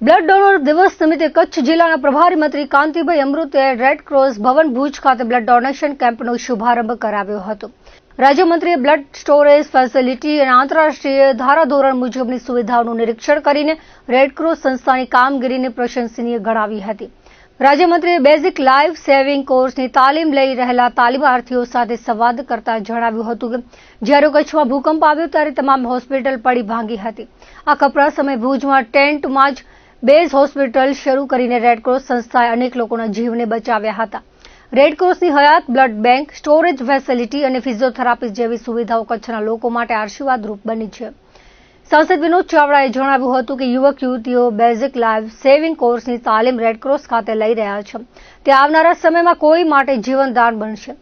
Blood donor દિવસ નિમિત્તે કચ્છ જિલ્લાના પ્રભારી મંત્રી કાંતિભાઈ અમૃતે રેડ ક્રોસ ભવન ભુજ ખાતે બ્લડ ડોનેશન કેમ્પનો શુભારંભ કરાવ્યો હતો। રાજ્યમંત્રીએ બ્લડ સ્ટોરેજ ફેસિલિટી અને આંતરરાષ્ટ્રીય ધારાધોરણ મુજબની સુવિધાઓનું નિરીક્ષણ કરીને રેડ ક્રોસ સંસ્થાની કામગીરીને પ્રશંસનીય ગણાવી હતી। રાજ્યમંત્રીએ બેઝિક લાઈફ સેવિંગ કોર્સની તાલીમ લઈ રહેલા તાલીમાર્થીઓ સાથે સંવાદ કરતા જણાવ્યું હતું કે જ્યારે કચ્છમાં ભૂકંપ આવ્યો ત્યારે તમામ હોસ્પિટલ પડી ભાંગી હતી। આ કપરા સમયે ભુજમાં ટેન્ટમાં જ બેઝ હોસ્પિટલ શરૂ કરીને રેડક્રોસ સંસ્થાએ અનેક લોકોના જીવને બચાવ્યા હતા। રેડક્રોસની હયાત બ્લડ બેંક, સ્ટોરેજ ફેસિલિટી અને ફિઝિયોથેરાપી જેવી સુવિધાઓ કચ્છના લોકો માટે આશીર્વાદરૂપ બની છે। સાંસદ વિનોદ ચાવડાએ જણાવ્યું હતું કે યુવક યુવતીઓ બેઝિક લાઈફ સેવિંગ કોર્સની તાલીમ રેડક્રોસ ખાતે લઈ રહ્યા છે તે આવનારા સમયમાં કોઈ માટે જીવનદાન બનશે।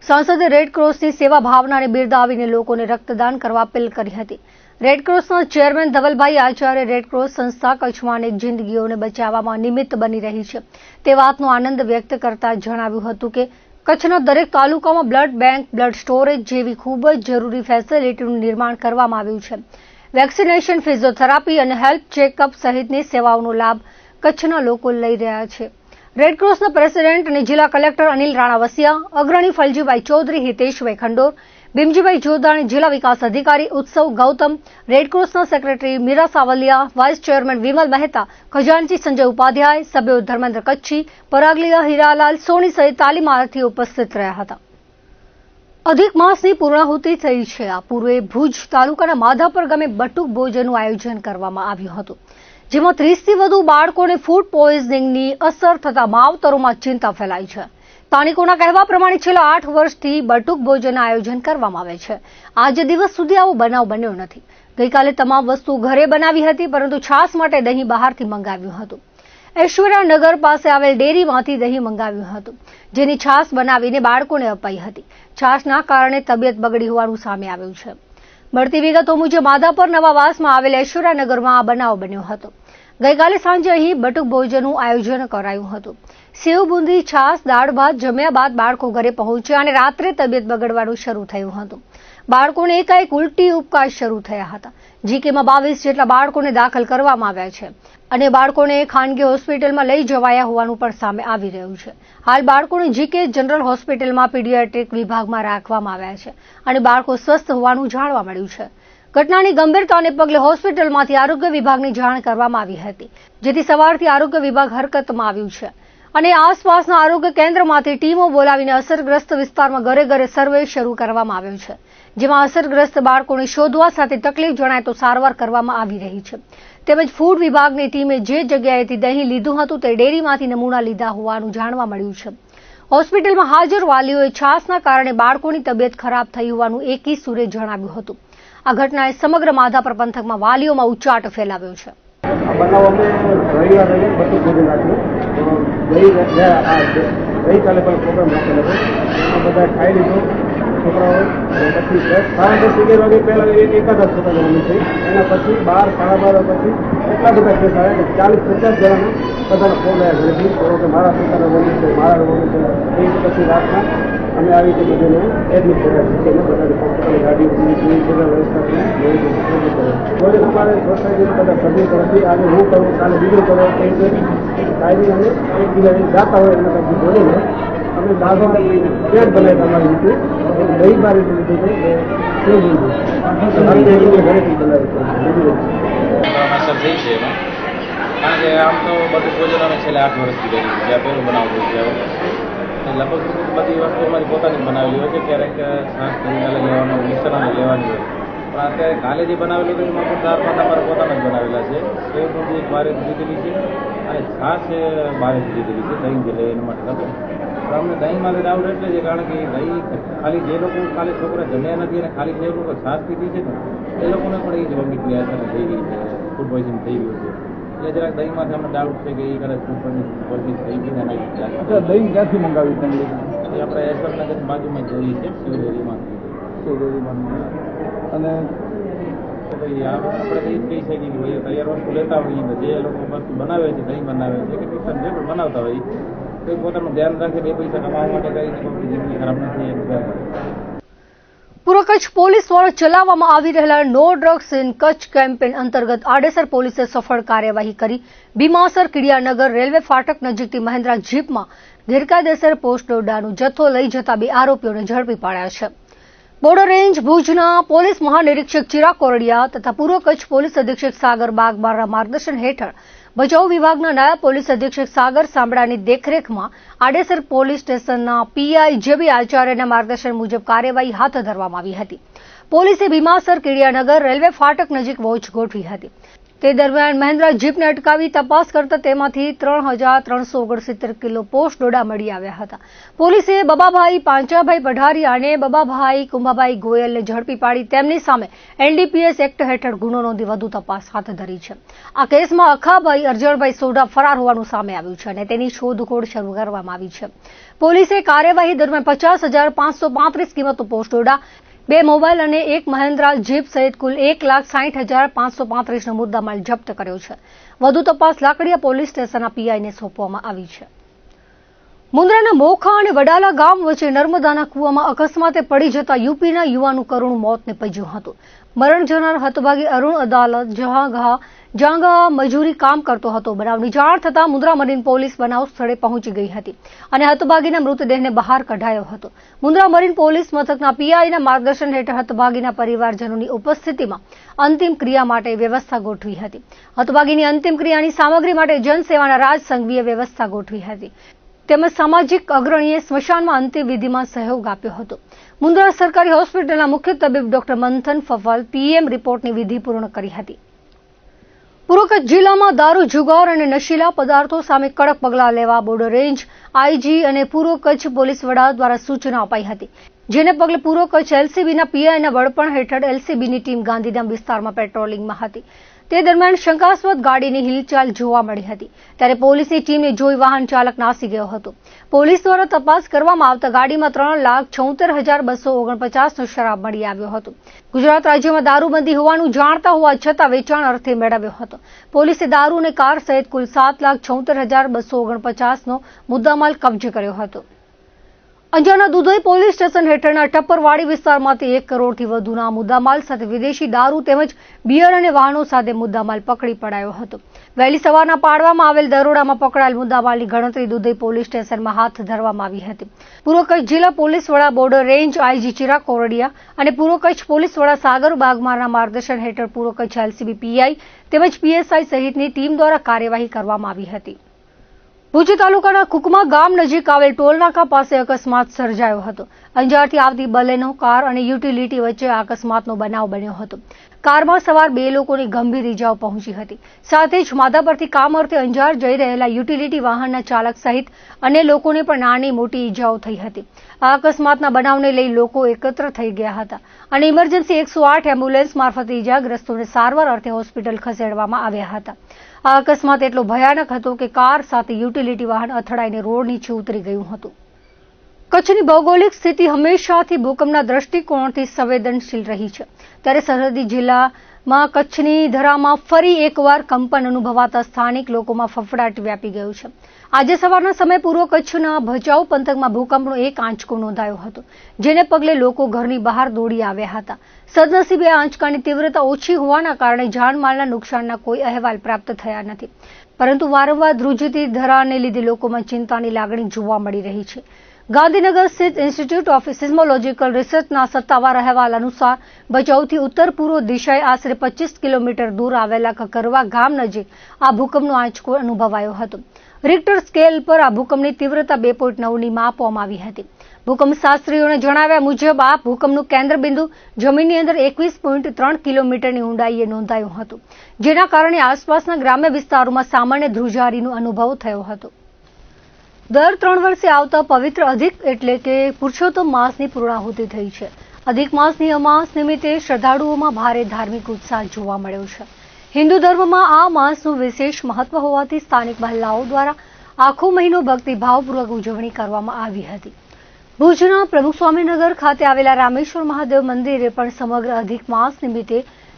સાંસદે રેડક્રોસની સેવા ભાવનાને બિરદાવીને લોકોને રક્તદાન કરવા અપીલ કરી હતી। રેડક્રોસના ચેરમેન ધવલભાઈ આચાર્ય રેડક્રોસ સંસ્થા કચ્છમાં અનેક જિંદગીઓને બચાવવામાં નિમિત્ત બની રહી છે તે વાતનો આનંદ વ્યક્ત કરતા જણાવ્યું હતું કે કચ્છના દરેક તાલુકામાં બ્લડ બેંક, બ્લડ સ્ટોરેજ જેવી ખૂબ જ જરૂરી ફેસિલિટીનું નિર્માણ કરવામાં આવ્યું છે। વેક્સિનેશન, ફિઝિયોથેરાપી અને હેલ્થ ચેકઅપ સહિતની સેવાઓનો લાભ કચ્છના લોકો લઈ રહ્યા છે। રેડક્રોસના પ્રેસિડેન્ટ અને જિલ્લા કલેક્ટર અનિલ રાણાવસિયા, અગ્રણી ફલજીભાઈ ચૌધરી, હિતેશભાઈ ખંડોર, ભીમજીભાઈ જોધાણી, જિલ્લા વિકાસ અધિકારી ઉત્સવ ગૌતમ, રેડક્રોસના secretary Meera Savaliya, vice chairman Vimal Mehta, ખજાનચી સંજય ઉપાધ્યાય, સભ્યો ધર્મેન્દ્ર કચ્છી, પરાગલિયા હીરાલાલ સોની સહિત તાલીમાર્થીઓ ઉપસ્થિત રહ્યા હતા। અધિક માસની પૂર્ણાહુતિ થઈ છે। આ પૂર્વે ભુજ તાલુકાના માધાપર ગામે બટુક ભોજનનું આયોજન કરવામાં આવ્યું હતું જેમાં 30થી વધુ બાળકોને ફૂડ પોઈઝનિંગની અસર થતા માવતરોમાં ચિંતા ફેલાઈ છે। સ્થાનિકોના કહેવા પ્રમાણે છેલ્લા 8 વર્ષથી બટુક ભોજનનું આયોજન કરવામાં આવે છે। આજ દિવસ સુધી આવો બનાવ બન્યો નથી। ગઈકાલે તમામ વસ્તુ ઘરે બનાવી હતી પરંતુ છાશ માટે દહીં બહારથી મંગાવ્યું હતું। ઐશ્વર્યાનગર પાસે આવેલ ડેરીમાંથી દહીં મંગાવ્યું હતું જેની છાશ બનાવીને બાળકોને અપાઈ હતી। છાશના કારણે તબિયત બગડી હોવાનું સામે આવ્યું છે। મળતી વિગતો મુજબ માધાપર નવાવાસમાં આવેલ ઐશ્વર્યાનગરમાં આ બનાવ બન્યો હતો। ગઈકાલે સાંજે અહીં બટુક ભોજનનું આયોજન કરાયું હતું। સેવ, બુંદી, છાશ, દાળ ભાત જમ્યા બાદ બાળકો ઘરે પહોંચ્યા અને રાત્રે તબિયત બગડવાનું શરૂ થયું હતું। બાળકોને એકાએક ઉલટી, ઉપકા શરૂ થયા હતા। જીકેમાં 22 જેટલા બાળકોને દાખલ કરવામાં આવ્યા છે અને બાળકોને ખાનગી હોસ્પિટલમાં લઈ જવાયા હોવાનું પણ સામે આવી રહ્યું છે। હાલ બાળકોને જીકે જનરલ હોસ્પિટલમાં પીડિયાટ્રિક વિભાગમાં રાખવામાં આવ્યા છે અને બાળકો સ્વસ્થ હોવાનું જાણવા મળ્યું છે। ઘટનાની ગંભીરતાને પગલે હોસ્પિટલમાંથી આરોગ્ય વિભાગની જાણ કરવામાં આવી હતી જેથી સવારથી આરોગ્ય વિભાગ હરકતમાં આવ્યું છે અને આસપાસના આરોગ્ય કેન્દ્રમાંથી ટીમો બોલાવીને અસરગ્રસ્ત વિસ્તારમાં ઘરે ઘરે સર્વે શરૂ કરવામાં આવ્યો છે જેમાં અસરગ્રસ્ત બાળકોને શોધવા સાથે તકલીફ જણાય તો સારવાર કરવામાં આવી રહી છે। તેમજ ફૂડ વિભાગની ટીમે જે જગ્યાએથી દહીં લીધું હતું તે ડેરીમાંથી નમૂના લીધા હોવાનું જાણવા મળ્યું છે। હોસ્પિટલમાં હાજર વાલીઓએ છાશના કારણે બાળકોની તબિયત ખરાબ થઈ હોવાનું એકી સુરે જણાવ્યું હતું। આ ઘટનાએ સમગ્ર માધાપર પંથકમાં વાલીઓમાં ઉચાટ ફેલાવ્યો છે। ગઈકાલે પણ પ્રોગ્રામ રાખેલો હતો બધા ખાઈ લીધો છોકરાઓ પછી 10-11 વાગે પહેલાં એકાદશ થતા જવાનું થઈ એના પછી 12-12:30 પછી એટલા બધા કેસ આવ્યા કે 40-50 જણાના બધાના ફોન આવ્યા ઘરેથી કે મારા પિતાના વોલ્યુ છે, મારા વોલ્યુ છે। એ પછી રાતના અમે આવી રીતે બધાને એડમિટ કર્યા છે બધાને હોસ્પિટલ ગાડી બધા વ્યવસ્થા કરી અમારે સોસાયટીના બધા સભ્યો તરફથી આજે હું કરું, કાલે બીજું કરો એ કાયમી અમે એકબીજાને જાતા હોય એના પછી બોલીને અમે દાદા પેટ બનાવી અમારી રીતે દહીં બારી લીધું છે ઘરેથી બનાવી અસર થઈ છે એમાં કારણ કે આમ તો બધું ભોજન અમે છેલ્લા 8 વર્ષથી કરી છે જ્યાં પહેલું બનાવતું છે લગભગ બધી વસ્તુ અમારી પોતાની બનાવેલી હોય છે। ક્યારેક શાક લેવાનું, મિશ્રણ લેવાની હોય પણ અત્યારે કાલે જે બનાવેલું હતું એમાં પણ દાળ ભાત અમારા પોતાના જ બનાવેલા છે। સેવ બુંદી બારેથી લીધેલી છે અને છાશ બારેથી લીધેલી છે દહીં જે લે એના માટે ખબર પણ અમને દહીં માટે ડાઉટ એટલે છે કારણ કે દહીં ખાલી જે લોકો ખાલી છોકરા જમ્યા નથી અને ખાલી જે લોકો છાશ પીધી છે ને એ લોકોને પણ એ જ વોમિટની અસર થઈ ગઈ છે, ફૂડ પોઈઝન થઈ ગયું છે એટલે જરાક દહીંમાંથી અમને ડાઉટ છે કે એ કદાચ ફૂડ પોઈઝન થઈ ગઈ ને દહીં ક્યાંથી મંગાવી તમે? એ આપણે ઐશ્વર્યાનગર બાજુમાં જોઈએ છે શિવડેરીમાં અને ભાઈ આપણે એ જ કહી શકીએ કે ભાઈ તૈયાર વસ્તુ લેતા હોઈએ તો જે લોકો વસ્તુ બનાવે છે દહીં બનાવે છે કે મિક્સર જે પણ બનાવતા હોય તો પોતાનું ધ્યાન રાખે 2 પૈસા કમાવા માટે કરીને કોઈ જિંદગી ખરાબ નથી એમ પૂર્વ કચ્છ પોલીસ દ્વારા ચલાવવામાં આવી રહેલા no drugs in Kutch campaign અંતર્ગત આડેસર પોલીસે સફળ કાર્યવાહી કરી ભીમાસર કીડિયાનગર રેલવે ફાટક નજીકથી મહેન્દ્રા જીપમાં ગેરકાયદેસર પોસ્ટ ડોડાનો જથ્થો લઈ જતા 2 આરોપીઓને ઝડપી પાડ્યા છે. બોર્ડર રેન્જ ભુજના પોલીસ મહાનિરીક્ષક ચિરાગ કોરડિયા તથા પૂર્વ કચ્છ પોલીસ અધિક્ષક સાગર બાગમારના માર્ગદર્શન હેઠળ ભચાઉ વિભાગના નાયબ પોલીસ અધિક્ષક સાગર સાંભળાની દેખરેખમાં આડેસર પોલીસ સ્ટેશનના પીઆઈ જેબી આચાર્યના માર્ગદર્શન મુજબ કાર્યવાહી હાથ ધરવામાં આવી હતી. પોલીસે ભીમાસર કીડિયાનગર રેલવે ફાટક નજીક વોચ ગોઠવી હતી. તે દરમિયાન મહેન્દ્રા જીપને અટકાવી તપાસ કરતા તેમાંથી 3,369 કિલો પોસ્ટ ડોડા મળી આવ્યા હતા. પોલીસે બબાભાઈ પાંચાભાઈ પઢારિયા અને બબાભાઈ કુંભાભાઈ ગોયલને ઝડપી પાડી તેમની સામે એનડીપીએસ એક્ટ હેઠળ ગુનો નોંધી વધુ તપાસ હાથ ધરી છે. આ કેસમાં અખાભાઈ અરજણભાઈ સોઢા ફરાર હોવાનું સામે આવ્યું છે અને તેની શોધખોળ શરૂ કરવામાં આવી છે. પોલીસે કાર્યવાહી દરમિયાન 50,535 કિંમતનો પોસ્ટ ડોડા, 2 મોબાઈલ અને 1 મહેન્દ્રા જીપ સહિત કુલ 1,60,535નો મુદ્દામાલ જપ્ત કર્યો છે. વધુ તપાસ લાકડીયા પોલીસ સ્ટેશનના પીઆઈને સોંપવામાં આવી છે. મુન્દ્રાના મોખા અને વડાલા ગામ વચ્ચે નર્મદાના કૂવામાં અકસ્માતે પડી જતા યુપીના યુવાનું કરુણ મોત નીપજ્યું હતું. મરણ જનાર હતભાગી અરુણ અદાલત જાંગા મજૂરી કામ કરતો હતો. બનાવની જાણ થતાં મુન્દ્રા મરીન પોલીસ બનાવ સ્થળે પહોંચી ગઈ હતી અને હતભાગીના મૃતદેહને બહાર કઢાયો હતો. મુન્દ્રા મરીન પોલીસ મથકના પીઆઈના માર્ગદર્શન હેઠળ હતભાગીના પરિવારજનોની ઉપસ્થિતિમાં અંતિમ ક્રિયા માટે વ્યવસ્થા ગોઠવી હતી. હતભાગીની અંતિમ ક્રિયાની સામગ્રી માટે જનસેવાના રાજ સંઘવીએ વ્યવસ્થા ગોઠવી હતી. તેમજ સામાજિક અગ્રણીએ સ્મશાનમાં અંતિમ વિધિમાં સહયોગ આપ્યો હતો. મુન્દ્રા સરકારી હોસ્પિટલના મુખ્ય તબીબ ડોક્ટર મંથન ફફલ પીએમ રિપોર્ટની વિધિ પૂર્ણ કરી હતી. પૂર્વ કચ્છ જિલ્લામાં દારૂ, જુગાર અને નશીલા પદાર્થો સામે કડક પગલાં લેવા બોર્ડર રેન્જ આઈજી અને પૂર્વ કચ્છ પોલીસ વડા દ્વારા સૂચના અપાઈ હતી. જેને પગલે પૂર્વ કચ્છ એલસીબીના પીઆઈના વડપણ હેઠળ એલસીબીની ટીમ ગાંધીધામ વિસ્તારમાં પેટ્રોલિંગમાં હતી. તે દરમિયાન શંકાસ્પદ ગાડીની હિલચાલ જોવા મળી હતી. ત્યારે પોલીસની ટીમને જોઈ વાહન ચાલક નાસી ગયો હતો. પોલીસ દ્વારા તપાસ કરવામાં આવતા ગાડીમાં 3,76,249નો શરાબ મળી આવ્યો હતો. ગુજરાત રાજ્યમાં દારૂબંધી હોવાનું જાણતા હોવા છતાં વેચાણ અર્થે મેળવ્યો હતો. પોલીસે દારૂ અને કાર સહિત કુલ 7,76,249નો મુદ્દામાલ કબજે કર્યો હતો. અંજારના દુધઈ પોલીસ સ્ટેશન હેઠળના ટપ્પરવાડી વિસ્તારમાંથી 1 કરોડથી વધુના મુદ્દામાલ સાથે વિદેશી દારૂ તેમજ બિયર અને વાહનો સાથે મુદ્દામાલ પકડી પડાયો હતો. વહેલી સવારના પાડવામાં આવેલ દરોડામાં પકડાયેલ મુદ્દામાલની ગણતરી દુધઈ પોલીસ સ્ટેશનમાં હાથ ધરવામાં આવી હતી. પૂર્વ કચ્છ જિલ્લા પોલીસ વડા border range IG Chirag Kordia અને પૂર્વ કચ્છ પોલીસ વડા સાગર બાગમારના માર્ગદર્શન હેઠળ પૂર્વ કચ્છ એલસીબી પીઆઈ તેમજ પીએસઆઈ સહિતની ટીમ દ્વારા કાર્યવાહી કરવામાં આવી હતી. ભુજ તાલુકાના કુકમા ગામ નજીક આવેલ ટોલનાકા પાસે અકસ્માત સર્જાયો હતો. અંજારથી આવતી બલેનો કાર અને યુટિલિટી વચ્ચે આ અકસ્માતનો બનાવ બન્યો હતો. કારમાં સવાર 2 લોકોને ગંભીર ઇજાઓ પહોંચી હતી. સાથે જ માધાપરથી કામ અર્થે અંજાર જઈ રહેલા યુટિલિટી વાહનના ચાલક સહિત અન્ય લોકોને પણ નાની મોટી ઇજાઓ થઈ હતી. આ અકસ્માતના બનાવને લઈ લોકો એકત્ર થઈ ગયા હતા અને ઇમરજન્સી 108 એમ્બ્યુલન્સ મારફતે ઇજાગ્રસ્તોને સારવાર અર્થે હોસ્પિટલ ખસેડવામાં આવ્યા હતા. આ અકસ્માત એટલો ભયાનક હતો કે કાર સાથે યુટિલિટી વાહન અથડાઈને રોડ નીચે ઉતરી ગયું હતું. કચ્છની ભૌગોલિક સ્થિતિ હંમેશાથી ભૂકંપના દ્રષ્ટિકોણથી સંવેદનશીલ રહી છે. ત્યારે સરહદી જિલ્લામાં કચ્છની ધરામાં ફરી એકવાર કંપન અનુભવાતા સ્થાનિક લોકોમાં ફફડાટ વ્યાપી ગયો છે. આજે સવારના સમયે પૂર્વ કચ્છના ભચાઉ પંથકમાં ભૂકંપનો 1 આંચકો નોંધાયો હતો, જેને પગલે લોકો ઘરની બહાર દોડી આવ્યા હતા. સદનસીબે આ આંચકાની તીવ્રતા ઓછી હોવાના કારણે જાનમાલના નુકસાનના કોઈ અહેવાલ પ્રાપ્ત થયા નથી. પરંતુ વારંવાર ધ્રુજતી ધરાને લીધે લોકોમાં ચિંતાની લાગણી જોવા મળી રહી છે. ગાંધીનગર સ્થિત ઇન્સ્ટિટ્યૂટ ઓફ સિસ્મોલોજીકલ રિસર્ચના સત્તાવાર અહેવાલ અનુસાર ભચાઉથી ઉત્તર પૂર્વ દિશાએ આશરે 25 કિલોમીટર દૂર આવેલા કકરવા ગામ નજીક આ ભૂકંપનો આંચકો અનુભવાયો હતો. રિક્ટર સ્કેલ પર આ ભૂકંપની તીવ્રતા 2.9ની માપવામાં આવી હતી. ભૂકંપ શાસ્ત્રીઓને જણાવ્યા મુજબ આ ભૂકંપનું કેન્દ્રબિંદુ જમીનની અંદર 21.3 કિલોમીટરની ઊંડાઈએ નોંધાયું હતું, જેના કારણે આસપાસના ગ્રામ્ય વિસ્તારોમાં સામાન્ય ધ્રુજારીનો અનુભવ થયો હતો. દર 3 વર્ષે આવતા પવિત્ર અધિક એટલે કે પુરુષોત્તમ માસની પૂર્ણાહુતિ થઈ છે. અધિક માસની અમાસ નિમિત્તે શ્રદ્ધાળુઓમાં ભારે ધાર્મિક ઉત્સાહ જોવા મળ્યો છે. હિન્દુ ધર્મમાં આ માસનું વિશેષ મહત્વ હોવાથી સ્થાનિક મહિલાઓ દ્વારા આખો મહિનો ભક્તિભાવપૂર્વક ઉજવણી કરવામાં આવી હતી. ભુજના પ્રમુખ સ્વામીનગર ખાતે આવેલા રામેશ્વર મહાદેવ મંદિરે પણ સમગ્ર અધિક માસ નિમિત્તે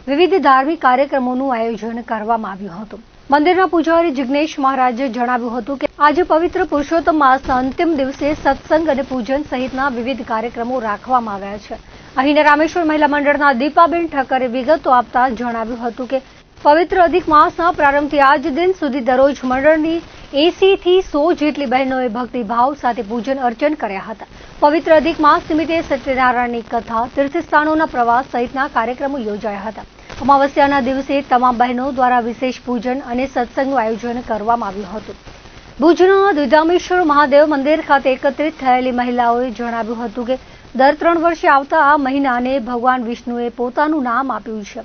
વિવિધ ધાર્મિક કાર્યક્રમોનું આયોજન કરવામાં આવ્યું હતું. મંદિરના પૂજારી જિગ્નેશ મહારાજે જણાવ્યું હતું કે આજે પવિત્ર પુરુષોત્તમ માસના અંતિમ દિવસે સત્સંગ અને પૂજન સહિતના વિવિધ કાર્યક્રમો રાખવામાં આવ્યા છે અહીંના રામેશ્વર મહિલા મંડળના દીપાબેન ઠક્કરે વિગતો આપતા જણાવ્યું હતું કે પવિત્ર અધિક માસના પ્રારંભથી આજ દિન સુધી દરરોજ મંડળની 80 થી 100 જેટલી બહેનોએ ભક્તિભાવ સાથે પૂજન અર્ચન કર્યા હતા. પવિત્ર અધિક માસ નિમિત્તે સત્યનારાયણની કથા, તીર્થસ્થાનોના પ્રવાસ સહિતના કાર્યક્રમો યોજાયા હતા. અમાવસ્યાના દિવસે તમામ બહેનો દ્વારા વિશેષ પૂજન અને સત્સંગનું આયોજન કરવામાં આવ્યું હતું. ભુજના દ્વિધામેશ્વર મહાદેવ મંદિર ખાતે એકત્રિત થયેલી મહિલાઓએ જણાવ્યું હતું કે દર 3 વર્ષે આવતા આ મહિનાને ભગવાન વિષ્ણુએ પોતાનું નામ આપ્યું છે.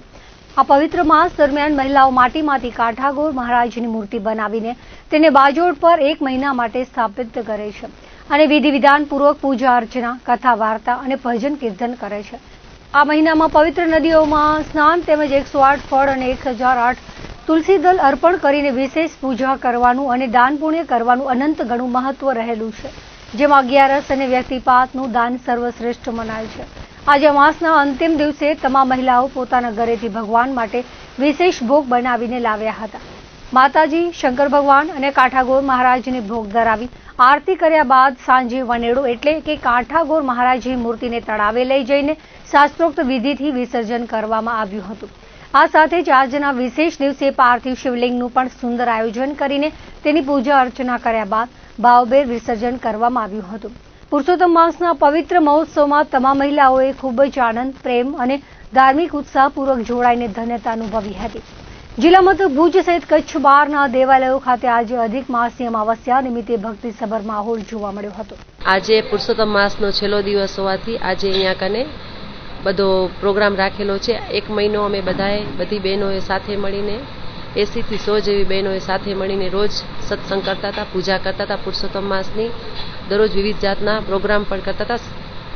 આ પવિત્ર માસ દરમિયાન મહિલાઓ માટીમાંથી કાઠાગોર મહારાજની મૂર્તિ બનાવીને તેને બાજોડ પર 1 મહિના માટે સ્થાપિત કરે છે અને વિધિ વિધાનપૂર્વક પૂજા અર્ચના, કથા વાર્તા અને ભજન કીર્તન કરે છે. આ મહિનામાં પવિત્ર નદીઓમાં સ્નાન તેમજ 108 ફળ અને 1008 તુલસી દળ અર્પણ કરીને વિશેષ પૂજા કરવાનું અને દાન પુણ્ય કરવાનું અનંત ગણું મહત્વ રહેલું છે, જેમાં 11 અને વ્યક્તિપાતનું દાન સર્વશ્રેષ્ઠ મનાય છે. આજે માસના અંતિમ દિવસે તમામ મહિલાઓ પોતાના ઘરેથી ભગવાન માટે વિશેષ ભોગ બનાવીને લાવ્યા હતા. માતાજી, શંકર ભગવાન અને કાઠાગોર મહારાજને ભોગ ધરાવી આરતી કર્યા બાદ સાંજે વનેડો એટલે કે કાઠાગોર મહારાજની મૂર્તિને તળાવે લઈ જઈને શાસ્ત્રોક્ત વિધિથી વિસર્જન કરવામાં આવ્યું હતું. આ સાથે જ આજના વિશેષ દિવસે પાર્થિવ શિવલિંગનું પણ સુંદર આયોજન કરીને તેની પૂજા અર્ચના કર્યા બાદ ભાવભેર વિસર્જન કરવામાં આવ્યું હતું. પુરુષોત્તમ માસના પવિત્ર મહોત્સવમાં તમામ મહિલાઓએ ખૂબ જ આનંદ, પ્રેમ અને ધાર્મિક ઉત્સાહપૂર્વક જોડાઈને ધન્યતા અનુભવી હતી. જિલ્લા મથક ભુજ સહિત કચ્છ બહારના દેવાલયો ખાતે આજે અધિક માસની અમાવસ્યા નિમિત્તે ભક્તિસભર માહોલ જોવા મળ્યો હતો. આજે પુરુષોત્તમ માસનો છેલ્લો દિવસ હોવાથી આજે અહીંયા કને બધો પ્રોગ્રામ રાખેલો છે. 1 મહિનો અમે બધી બહેનોએ સાથે મળીને 80 થી 100 જેવી બહેનોએ સાથે મળીને રોજ સત્સંગ કરતા હતા, પૂજા કરતા હતા. પુરુષોત્તમ માસની દરરોજ વિવિધ જાતના પ્રોગ્રામ પણ કરતા હતા.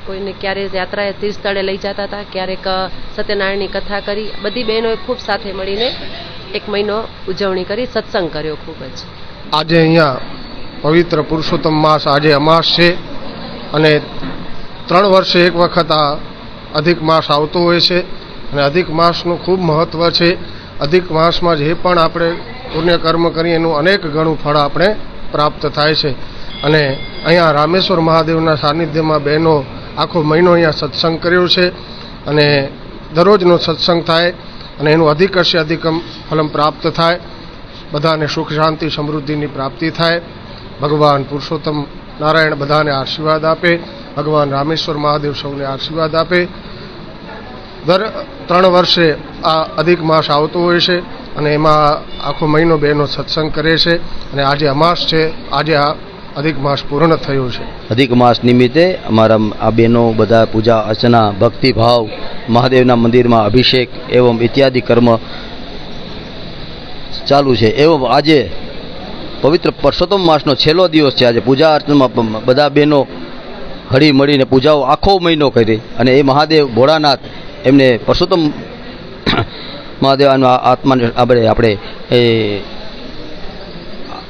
કોઈને ક્યારેક યાત્રાએ તીર્થ સ્થળે લઈ જતા હતા, ક્યારેક સત્યનારાયણની કથા કરી. બધી બહેનોએ ખૂબ સાથે મળીને 1 મહિનો ઉજવણી કરી, સત્સંગ કર્યો ખૂબ જ. આજે અહીંયા પવિત્ર પુરુષોત્તમ માસ આજે અમાસ છે અને 3 વર્ષે એક વખત આ અધિક માસ આવતો હોય છે અને અધિક માસનું ખૂબ મહત્વ છે. અધિક માસમાં જે પણ આપણે પુણ્ય કર્મ કરીએ એનું અનેક ગણું ફળ આપણે પ્રાપ્ત થાય છે અને અહીંયા રામેશ્વર મહાદેવના સાનિધ્યમાં બહેનો આખો મહિનો અહીંયા સત્સંગ કર્યો છે અને દરરોજનો સત્સંગ થાય અને એનું અધિકસ્ય અધિકમ ફલમ પ્રાપ્ત થાય. બધાને સુખ, શાંતિ, સમૃદ્ધિની પ્રાપ્તિ થાય. ભગવાન પુરુષોત્તમ નારાયણ બધાને આશીર્વાદ આપે. ભગવાન રામેશ્વર મહાદેવ સૌને આશીર્વાદ આપે. દર 3 વર્ષે આ અધિક માસ આવતો હોય છે અને એમાં આખો મહિનો બહેનો સત્સંગ કરે છે અને આજે અમાસ છે. આજે આ અધિક માસ પૂર્ણ થયો છે. અધિક માસ નિમિત્તે અમારા આ બહેનો બધા પૂજા અર્ચના, ભક્તિભાવ, મહાદેવના મંદિરમાં અભિષેક એવં ઇત્યાદિ કર્મ ચાલુ છે. એવં આજે પવિત્ર પુરુષોત્તમ માસનો છેલ્લો દિવસ છે. આજે પૂજા અર્ચનામાં બધા બહેનો હળી મળીને પૂજાઓ આખો મહિનો કરી અને એ મહાદેવ ભોળાનાથ એમને પુરુષોત્તમ મહાદેવ આત્માને આપણે એ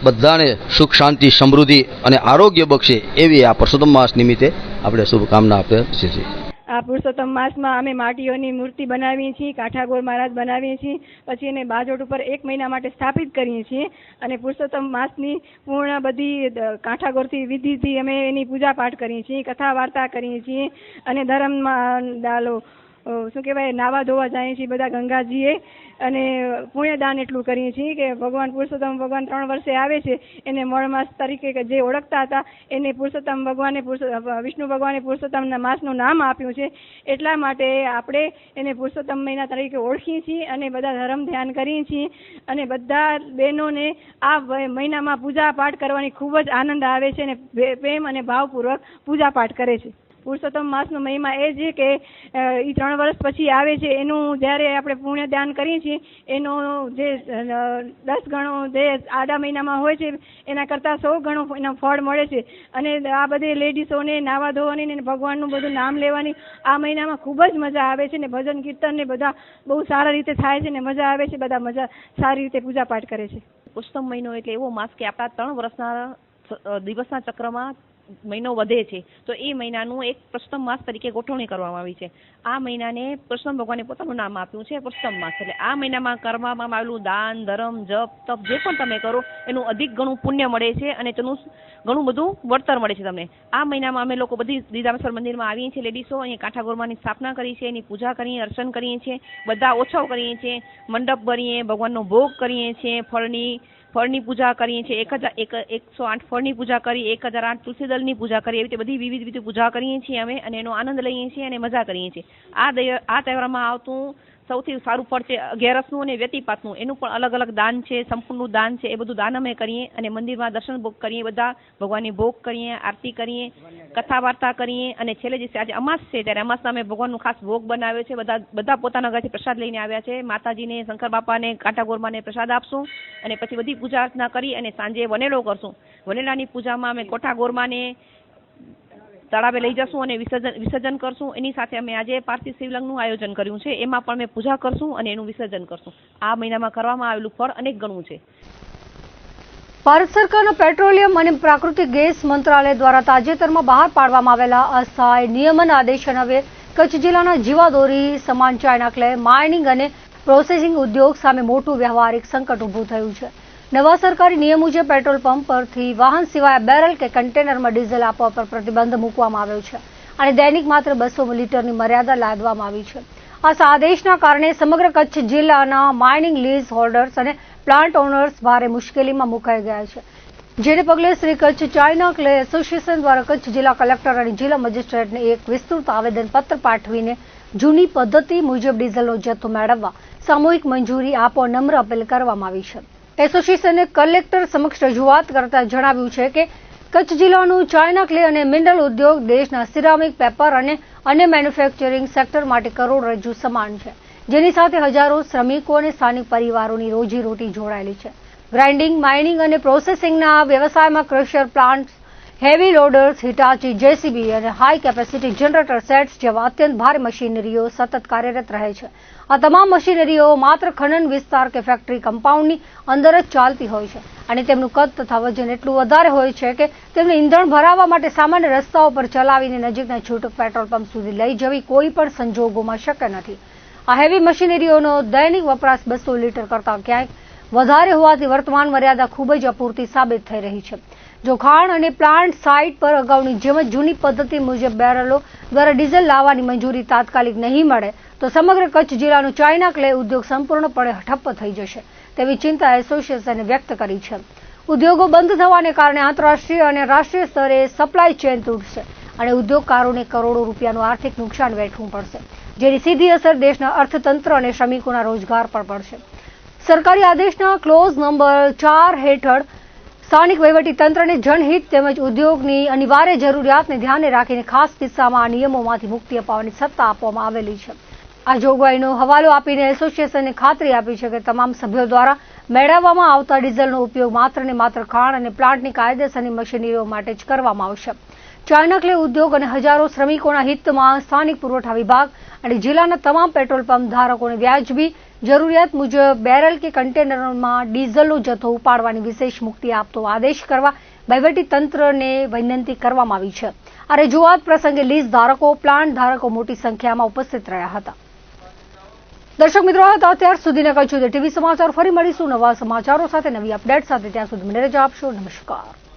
બધાને સુખ, શાંતિ, સમૃદ્ધિ અને આરોગ્ય બક્ષે એવી આ પુરુષોત્તમ માસ નિમિત્તે આપણે શુભકામના આપીએ છીએ. આ પુરુષોત્તમ માસમાં અમે માટીઓની મૂર્તિ બનાવીએ છીએ, કાઠાગોર મહારાજ બનાવીએ છીએ, પછી એને બાજોટ ઉપર 1 મહિના માટે સ્થાપિત કરીએ છીએ અને પુરુષોત્તમ માસની પૂર્ણ બધી કાઠાગોરથી વિધિથી અમે એની પૂજા પાઠ કરીએ છીએ, કથા વાર્તા કરીએ છીએ અને ધર્મમાં શું કહેવાય નાવા ધોવા જઈએ છીએ બધા ગંગાજીએ અને પુણ્યદાન એટલું કરીએ છીએ કે ભગવાન પુરુષોત્તમ ભગવાન 3 વર્ષે આવે છે એને મળમાસ તરીકે જે ઓળખતા હતા એને પુરુષોત્તમ ભગવાને વિષ્ણુ ભગવાને પુરુષોત્તમના માસનું નામ આપ્યું છે. એટલા માટે આપણે એને પુરુષોત્તમ મહિના તરીકે ઓળખીએ છીએ અને બધા ધર્મ ધ્યાન કરીએ છીએ અને બધા બહેનોને આ મહિનામાં પૂજા પાઠ કરવાની ખૂબ જ આનંદ આવે છે અને પ્રેમ અને ભાવપૂર્વક પૂજા પાઠ કરે છે. પુરુષોત્તમ માસનો મહિમા એ છે કે એ 3 વર્ષ પછી આવે છે. એનું જ્યારે આપણે પુણ્યદાન કરીએ છીએ એનો જે 10 ગણો જે આડા મહિનામાં હોય છે એના કરતાં 100 ગણું એનું ફળ મળે છે અને આ બધી લેડીઝોને નાવા ધોવાની ને ભગવાનનું બધું નામ લેવાની આ મહિનામાં ખૂબ જ મજા આવે છે ને ભજન કીર્તન ને બધા બહુ સારા રીતે થાય છે ને મજા આવે છે. બધા મજા સારી રીતે પૂજા પાઠ કરે છે. પુરુષોત્તમ મહિનો એટલે એવો માસ કે આપણા 3 વર્ષના દિવસના ચક્રમાં મહિનો વધે છે તો એ મહિનાનું એક પુરુષોત્તમ માસ તરીકે ગોઠવણી કરવામાં આવી છે. આ મહિનાને કૃષ્ણ ભગવાને પોતાનું નામ આપ્યું છે પુરુષોત્તમ માસ. એટલે આ મહિનામાં કરવામાં આવેલું દાન, ધર્મ, જપ, તપ જે પણ તમે કરો એનું અધિક ઘણું પુણ્ય મળે છે અને તેનું ઘણું બધું વળતર મળે છે તમને. આ મહિનામાં અમે લોકો બધી દીદામેશ્વર મંદિરમાં આવીએ છીએ લેડીસો, અહીંયા કાંઠાગોરમાની સ્થાપના કરી છે, એની પૂજા કરીએ, અર્ચન કરીએ છીએ, બધા ઓછાવ કરીએ છીએ, મંડપ ભરીએ, ભગવાનનો ભોગ કરીએ છીએ, ફળની પૂજા કરીએ છીએ, 108 ફળની પૂજા કરી, 1008 તુલસી દળની પૂજા કરી, એવી રીતે બધી વિવિધ પૂજા કરીએ છીએ અમે અને એનો આનંદ લઈએ છીએ અને મજા કરીએ છીએ. આ તહેવારમાં આવતું સૌથી સારું ફળ છે અગિયારસનું અને વ્યતિપાતનું. એનું પણ અલગ અલગ દાન છે, સંપૂર્ણનું દાન છે. એ બધું દાન અમે કરીએ અને મંદિરમાં દર્શન ભોગ કરીએ, બધા ભગવાનની ભોગ કરીએ, આરતી કરીએ, કથા વાર્તા કરીએ અને છેલ્લે દિવસે આજે અમાસ છે ત્યારે અમાસના અમે ભગવાનનું ખાસ ભોગ બનાવ્યો છે. બધા પોતાના ઘરથી પ્રસાદ લઈને આવ્યા છે. માતાજીને, શંકર બાપાને, કાંઠાગોરમાને પ્રસાદ આપશું અને પછી બધી પૂજા અર્ચના કરી અને સાંજે વનેલો કરશું. વનેલાની પૂજામાં અમે કોઠાગોરમાને તળાવે લઈ જશું અને વિસર્જન કરશું. એની સાથે અમે આજે પાર્થિવ શિવલિંગનું આયોજન કર્યું છે. એમાં પણ અમે પૂજા કરશું અને એનું વિસર્જન કરશું. આ મહિનામાં કરવામાં આવેલું ફળ અનેક ગણું છે. ભારત સરકારના પેટ્રોલિયમ અને પ્રાકૃતિક ગેસ મંત્રાલય દ્વારા તાજેતરમાં બહાર પાડવામાં આવેલા અસ્થાયી નિયમન આદેશ અન્વયે કચ્છ જિલ્લાના જીવાદોરી, સમાન ચાઇના ક્લે, માઇનિંગ અને પ્રોસેસિંગ ઉદ્યોગ સામે મોટું વ્યવહારિક સંકટ ઊભું થયું છે. નવા સરકારી નિયમ મુજબ પેટ્રોલ પંપ પરથી વાહન સિવાય બેરલ કે કન્ટેનરમાં ડીઝલ આપવા પર પ્રતિબંધ મૂકવામાં આવ્યો છે અને દૈનિક માત્ર 200 લીટરની મર્યાદા લાદવામાં આવી છે. આ આદેશના કારણે સમગ્ર કચ્છ જિલ્લાના માઇનિંગ લીઝ હોલ્ડર્સ અને પ્લાન્ટ ઓનર્સ ભારે મુશ્કેલીમાં મુકાઈ ગયા છે. જેને પગલે Shri Kutch China clay association દ્વારા કચ્છ જિલ્લા કલેક્ટર અને જિલ્લા મેજિસ્ટ્રેટને એક વિસ્તૃત આવેદનપત્ર પાઠવીને જૂની પદ્ધતિ મુજબ ડીઝલનો જથ્થો મેળવવા સામૂહિક મંજૂરી આપવા નમ્ર અપીલ કરવામાં આવી છે. એસોસિએશને કલેક્ટર સમક્ષ રજૂઆત કરતા જણાવ્યું છે કે કચ્છ જિલ્લાનું ચાઇના ક્લે અને મિનરલ ઉદ્યોગ દેશના સિરામિક, પેપર અને અન્ય મેન્યુફેક્ચરિંગ સેક્ટર માટે કરોડરજ્જુ સમાન છે, જેની સાથે હજારો શ્રમિકો અને સ્થાનિક પરિવારોની રોજીરોટી જોડાયેલી છે. ગ્રાઇન્ડિંગ, માઇનિંગ અને પ્રોસેસિંગના વ્યવસાયમાં crusher plants, heavy loaders, Hitachi, JCB અને હાઈ કેપેસિટી જનરેટર સેટ્સ જેવા અત્યંત ભારે મશીનરીઓ સતત કાર્યરત રહે છે. આ તમામ મશીનરીઓ માત્ર ખનન વિસ્તાર કે ફેક્ટરી કમ્પાઉન્ડની અંદર જ ચાલતી હોય છે અને તેમનું કદ તથા વજન એટલું વધારે હોય છે કે તેમને ઈંધણ ભરાવવા માટે સામાન્ય રસ્તાઓ પર ચલાવીને નજીકના છૂટક પેટ્રોલ પંપ સુધી લઈ જવી કોઈ પણ સંજોગોમાં શક્ય નથી. આ હેવી મશીનરીઓનો દૈનિક વપરાશ 200 લીટર કરતાં ક્યાંક વધારે હોવાથી વર્તમાન મર્યાદા ખૂબ જ અપૂરતી સાબિત થઈ રહી છે. જો ખાણ અને પ્લાન્ટ સાઇટ પર અગાઉની જેમ જ જૂની પદ્ધતિ મુજબ બેરલો દ્વારા ડીઝલ લાવવાની મંજૂરી તાત્કાલિક નહીં મળે તો સમગ્ર કચ્છ જિલ્લાનો ચાઇના ક્લે ઉદ્યોગ સંપૂર્ણપણે ઠપ્પ થઈ જશે તેવી ચિંતા એસોસિએશને વ્યક્ત કરી છે. ઉદ્યોગો બંધ થવાને કારણે આંતરરાષ્ટ્રીય અને રાષ્ટ્રીય સ્તરે સપ્લાય ચેન તૂટશે અને ઉદ્યોગકારોને કરોડો રૂપિયાનું આર્થિક નુકસાન વેઠવું પડશે, જેની સીધી અસર દેશના અર્થતંત્ર અને શ્રમિકોના રોજગાર પર પડશે. સરકારી આદેશના ક્લોઝ નંબર 4 હેઠળ સ્થાનિક વહીવટીતંત્રને જનહિત તેમજ ઉદ્યોગની અનિવાર્ય જરૂરિયાતને ધ્યાને રાખીને ખાસ કિસ્સામાં આ નિયમોમાંથી મુક્તિ અપાવવાની સત્તા આપવામાં આવેલી છે. આ જોગવાઈનો હવાલો આપીને એસોસિએશને ખાતરી આપી છે કે તમામ સભ્યો દ્વારા મેળવવામાં આવતા ડીઝલનો ઉપયોગ માત્ર ને માત્ર ખાણ અને પ્લાન્ટની કાયદેસરની મશીનરીઓ માટે જ કરવામાં આવશે. ચાઇના ક્લે ઉદ્યોગ અને હજારો શ્રમિકોના હિતમાં સ્થાનિક પુરવઠા વિભાગ અને જિલ્લાના તમામ પેટ્રોલ પંપ ધારકોને વ્યાજબી જરૂરિયાત મુજબ બેરલ કે કન્ટેનરમાં ડીઝલનો જથ્થો ઉપાડવાની વિશેષ મુક્તિ આપતો આદેશ કરવા વહીવટીતંત્રને વિનંતી કરવામાં આવી છે. આ રજૂઆત પ્રસંગે લીઝ ધારકો, પ્લાન્ટ ધારકો મોટી સંખ્યામાં ઉપસ્થિત રહ્યા હતા. દર્શક મિત્રો, અત્યાર સુધીના કચ્છ ટીવી સમાચાર ફરી મળીશું નવા સમાચારો સાથે, નવી અપડેટ સાથે. ત્યાં સુધી મને રજા આપશો. નમસ્કાર.